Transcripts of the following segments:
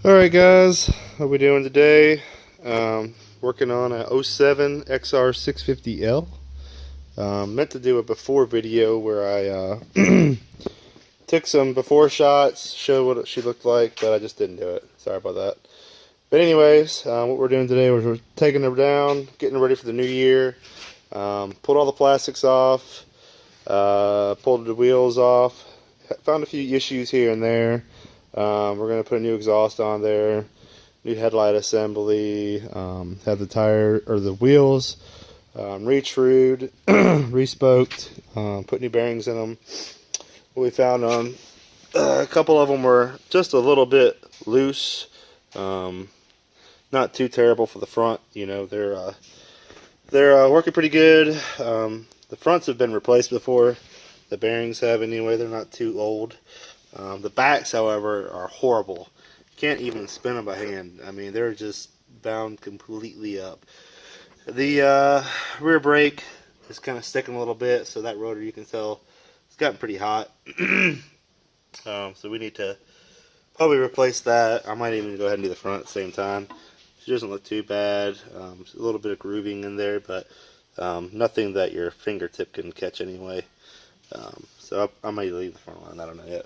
Alright guys, what we doing today? Working on a '07 XR650L. Meant to do a before video where I took some before shots, showed what she looked like, but I just didn't do it. Sorry about that. But anyways, what we're doing today is we're taking her down, getting her ready for the new year. Pulled all the plastics off, pulled the wheels off, found a few issues here and there. We're going to put a new exhaust on there, new headlight assembly, have the tire or the wheels re-trued, re-spoked, put new bearings in them. What we found on a couple of them were just a little bit loose, not too terrible for the front. You know, they're working pretty good. The fronts have been replaced before. The bearings have anyway. They're not too old. The backs, however, are horrible. Can't even spin them by hand. I mean, they're just bound completely up. The rear brake is kind of sticking a little bit, so that rotor, you can tell, it's gotten pretty hot. So we need to probably replace that. I might even go ahead and do the front at the same time. She doesn't look too bad. A little bit of grooving in there, but nothing that your fingertip can catch anyway. So I might leave the front line. I don't know yet.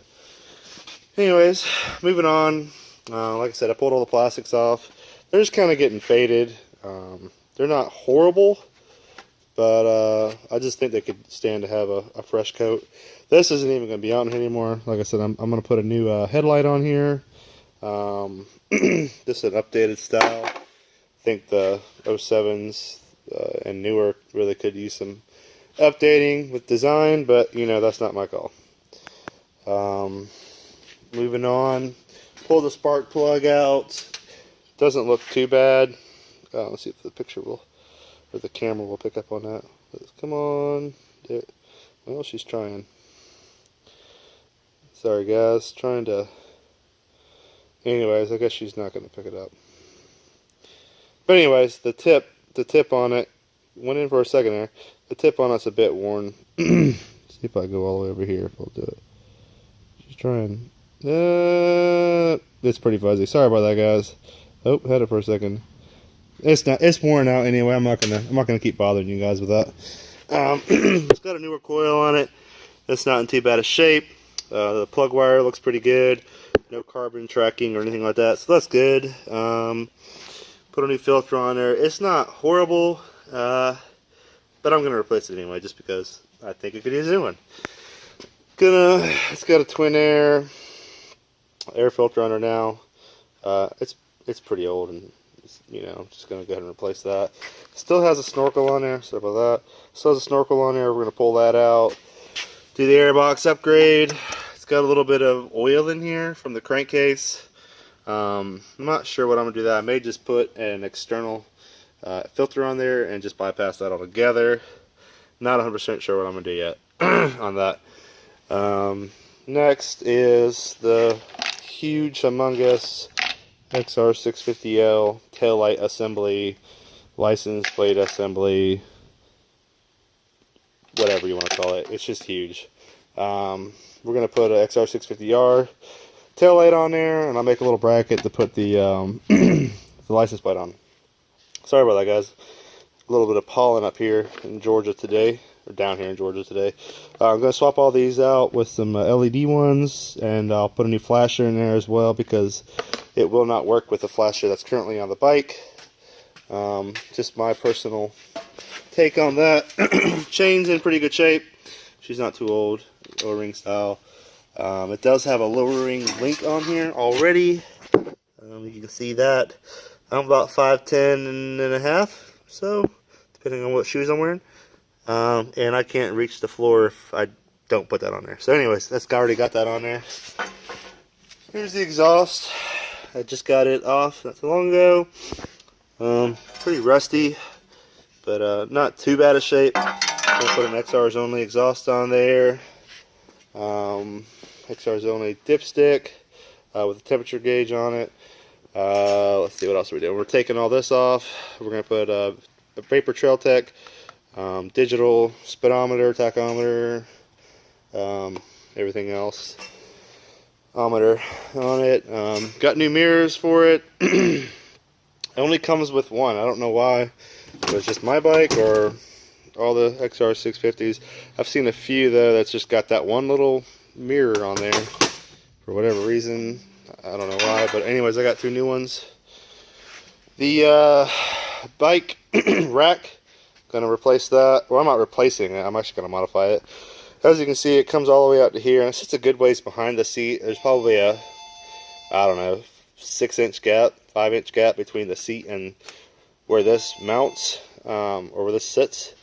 Anyways, moving on. Like I said, I pulled all the plastics off. They're just kind of getting faded. They're not horrible, but I just think they could stand to have a fresh coat. This isn't even going to be on here anymore. Like I said, I'm going to put a new headlight on here. This is an updated style. I think the '07s and newer really could use some updating with design, but you know, that's not my call. Moving on, pull the spark plug out. Doesn't look too bad. Let's see if the picture will, or the camera will pick up on that. Come on. There. Well, she's trying. Sorry guys, trying to. Anyways, I guess she's not going to pick it up. But anyways, the tip on it went in for a second there. The tip on it's a bit worn. See if I go all the way over here if I'll do it. She's trying. It's pretty fuzzy. Sorry about that, guys. Oh, had it for a second. It's worn out anyway. I'm not gonna keep bothering you guys with that. It's got a newer coil on it. It's not in too bad a shape. The plug wire looks pretty good. No carbon tracking or anything like that, so that's good. Put a new filter on there. It's not horrible, but I'm gonna replace it anyway just because I think it could use a new one. It's got a twin air filter on her now. It's pretty old, and you know, I'm just gonna go ahead and replace that. Still has a snorkel on there. Sorry about that. Still has a snorkel on there. We're gonna pull that out. Do the airbox upgrade. It's got a little bit of oil in here from the crankcase. I'm not sure what I'm gonna do that. I may just put an external filter on there and just bypass that altogether. Not 100% sure what I'm gonna do yet on that. Next is the huge, humongous XR650L taillight assembly, license plate assembly, whatever you want to call it. It's just huge. We're going to put an XR650R taillight on there, and I'll make a little bracket to put the, the license plate on. Sorry about that, guys. A little bit of pollen up here in Georgia today. Or down here in Georgia today. I'm going to swap all these out with some LED ones, and I'll put a new flasher in there as well because it will not work with the flasher that's currently on the bike. Just my personal take on that. Chain's in pretty good shape. She's not too old, O-ring style. It does have a lowering link on here already. You can see that. I'm about 5'10" and a half, so depending on what shoes I'm wearing. And I can't reach the floor if I don't put that on there. So anyways, I already got that on there. Here's the exhaust. I just got it off not too long ago. Pretty rusty, but not too bad a shape. I'm gonna put an XR's only exhaust on there. XR's only dipstick with a temperature gauge on it. Let's see what else we're doing. We're taking all this off. We're gonna put a Vapor Trail Tech. Digital speedometer, tachometer, everything else. odometer on it. Got new mirrors for it. It only comes with one. I don't know why. It was just my bike or all the XR650s. I've seen a few though that's just got that one little mirror on there for whatever reason. I don't know why, but anyways, I got 2 new ones. The bike rack, gonna replace that. Well, I'm not replacing it, I'm actually gonna modify it. As you can see, it comes all the way out to here, and it's just a good ways behind the seat. There's probably a, I don't know, 6-inch gap, 5-inch gap between the seat and where this mounts, or where this sits.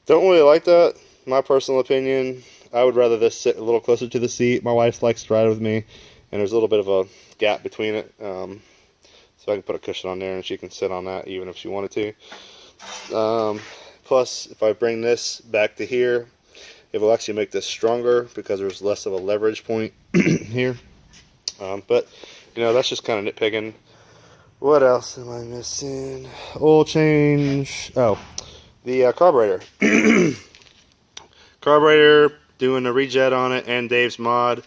Don't really like that, my personal opinion. I would rather this sit a little closer to the seat. My wife likes to ride with me, and there's a little bit of a gap between it. So I can put a cushion on there and she can sit on that even if she wanted to. Plus, if I bring this back to here, it will actually make this stronger because there's less of a leverage point here. But, you know, that's just kind of nitpicking. What else am I missing? Oil change. Oh, the carburetor. Carburetor, doing a rejet on it and Dave's mod.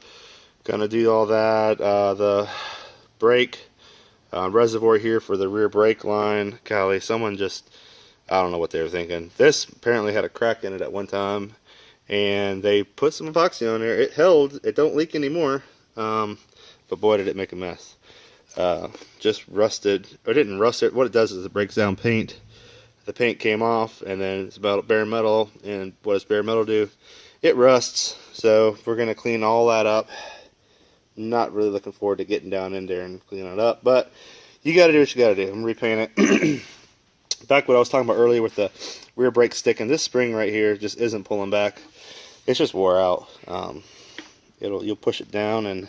Gonna do all that. The brake. Reservoir here for the rear brake line. Golly, someone just, I don't know what they were thinking. This apparently had a crack in it at one time, and they put some epoxy on there. It held, it don't leak anymore, but boy did it make a mess. Just rusted, or didn't rust it. What it does is it breaks down paint. The paint came off, and then it's about bare metal, and what does bare metal do? It rusts, so we're going to clean all that up. Not really looking forward to getting down in there and cleaning it up, but you got to do what you got to do. I'm repainting it. Back what I was talking about earlier with the rear brake sticking, this spring right here just isn't pulling back. It's just wore out. You'll push it down and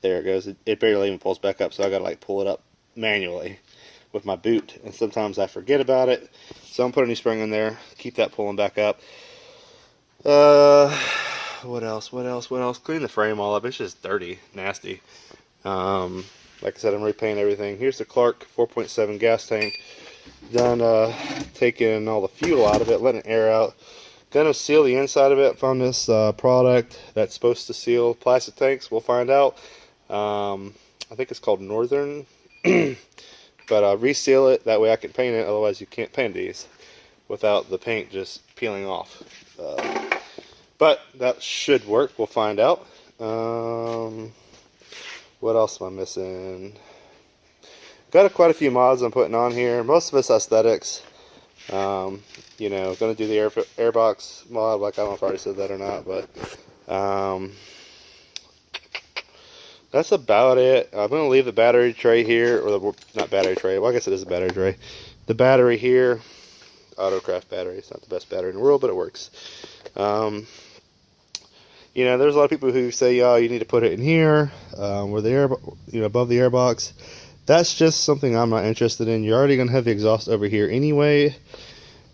there it goes. It barely even pulls back up, so I got to like pull it up manually with my boot, and sometimes I forget about it. So I'm putting a new spring in there, keep that pulling back up. What else? Clean the frame all up. It's just dirty, nasty. Like I said, I'm repainting everything. Here's the Clark 4.7 gas tank. Done taking all the fuel out of it, letting it air out. Gonna seal the inside of it. Found this product that's supposed to seal plastic tanks. We'll find out. I think it's called Northern. But reseal it. That way I can paint it. Otherwise you can't paint these without the paint just peeling off. But that should work. We'll find out. What else am I missing? Got quite a few mods I'm putting on here. Most of it's aesthetics. You know, going to do the airbox mod. Like, I don't know if I already said that or not, but that's about it. I'm going to leave the battery tray here, or the, not battery tray. Well, I guess it is a battery tray. The battery here. Autocraft battery. It's not the best battery in the world, but it works. You know, there's a lot of people who say, oh, you need to put it in here, where the air, you know, above the airbox. That's just something I'm not interested in. You're already going to have the exhaust over here anyway.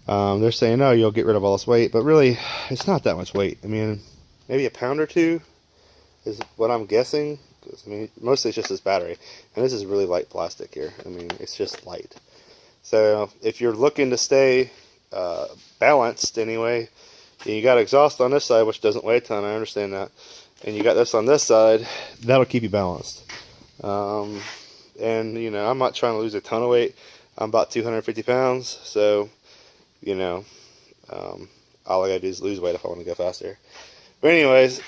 They're saying, oh, you'll get rid of all this weight, but really, it's not that much weight. I mean, maybe a pound or two is what I'm guessing. 'Cause, I mean, mostly it's just this battery, and this is really light plastic here. I mean, it's just light. So if you're looking to stay balanced anyway, you got exhaust on this side, which doesn't weigh a ton, I understand that, and you got this on this side, that'll keep you balanced. And you know, I'm not trying to lose a ton of weight. I'm about 250 pounds, so you know, all I gotta do is lose weight if I want to go faster. But anyways,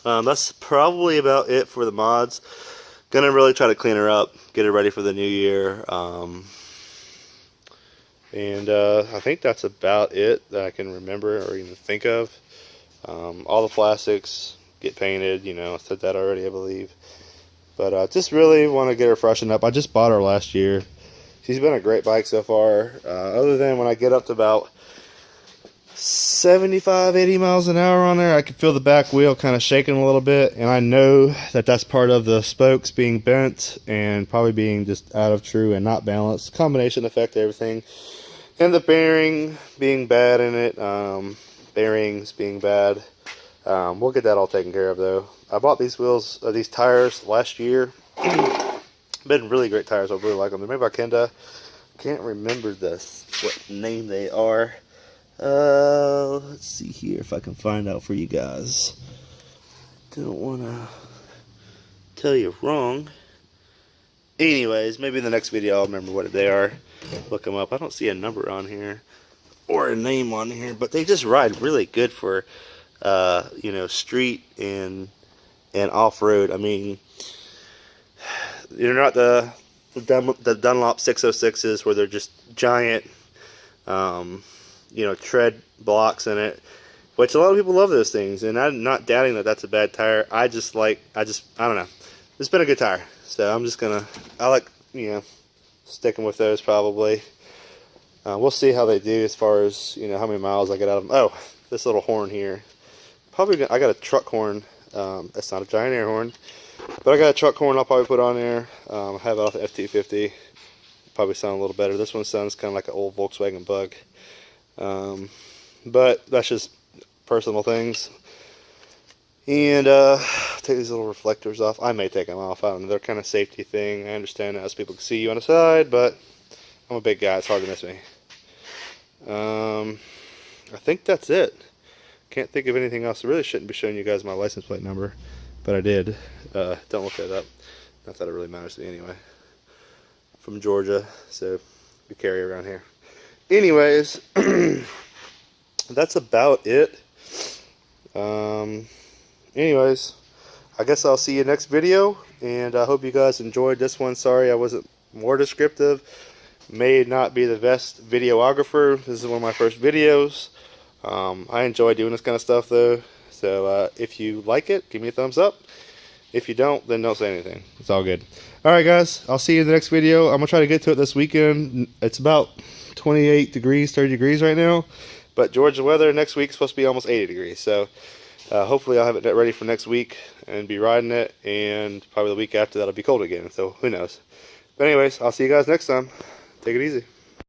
that's probably about it for the mods. Gonna really try to clean her up, get her ready for the new year. And I think that's about it that I can remember or even think of. All the plastics get painted, you know, I said that already, I believe. But just really want to get her freshened up. I just bought her last year. She's been a great bike so far. Other than when I get up to about 75, 80 miles an hour on there, I can feel the back wheel kind of shaking a little bit. And I know that that's part of the spokes being bent and probably being just out of true and not balanced. Combination effect of everything. And the bearing being bad in it, bearings being bad. We'll get that all taken care of though. I bought these wheels, these tires last year. Been really great tires, I really like them. They're made by Kenda. Can't remember what name they are. Let's see here if I can find out for you guys. don't want to tell you wrong. Anyways, maybe in the next video I'll remember what they are. Look them up. I don't see a number on here or a name on here, but they just ride really good for, you know, street and off-road. I mean, they're not the Dunlop 606s where they're just giant, you know, tread blocks in it, which a lot of people love those things, and I'm not doubting that that's a bad tire. I don't know. It's been a good tire, so I'm just gonna, I like, you know, sticking with those probably. We'll see how they do as far as, you know, how many miles I get out of them. Oh, this little horn here. I got a truck horn. It's not a giant air horn, but I got a truck horn I'll probably put on there. I have it off the F250. Probably sound a little better. This one sounds kind of like an old Volkswagen Bug. But that's just personal things. And take these little reflectors off. I may take them off. I don't know. They're kind of safety thing. I understand that as people can see you on the side, but I'm a big guy. It's hard to miss me. I think that's it. Can't think of anything else. I really shouldn't be showing you guys my license plate number, but I did. Don't look that up. Not that it really matters to me anyway. From Georgia, so we carry around here. Anyways, that's about it. Anyways, I guess I'll see you next video, and I hope you guys enjoyed this one. Sorry I wasn't more descriptive. May not be the best videographer. This is one of my first videos. I enjoy doing this kind of stuff though, so if you like it, give me a thumbs up. If you don't, then don't say anything. It's all good. Alright guys, I'll see you in the next video. I'm going to try to get to it this weekend. It's about 28 degrees, 30 degrees right now, but Georgia weather next week is supposed to be almost 80 degrees, so hopefully I'll have it ready for next week and be riding it, and probably the week after that'll be cold again, so who knows. But anyways, I'll see you guys next time. Take it easy.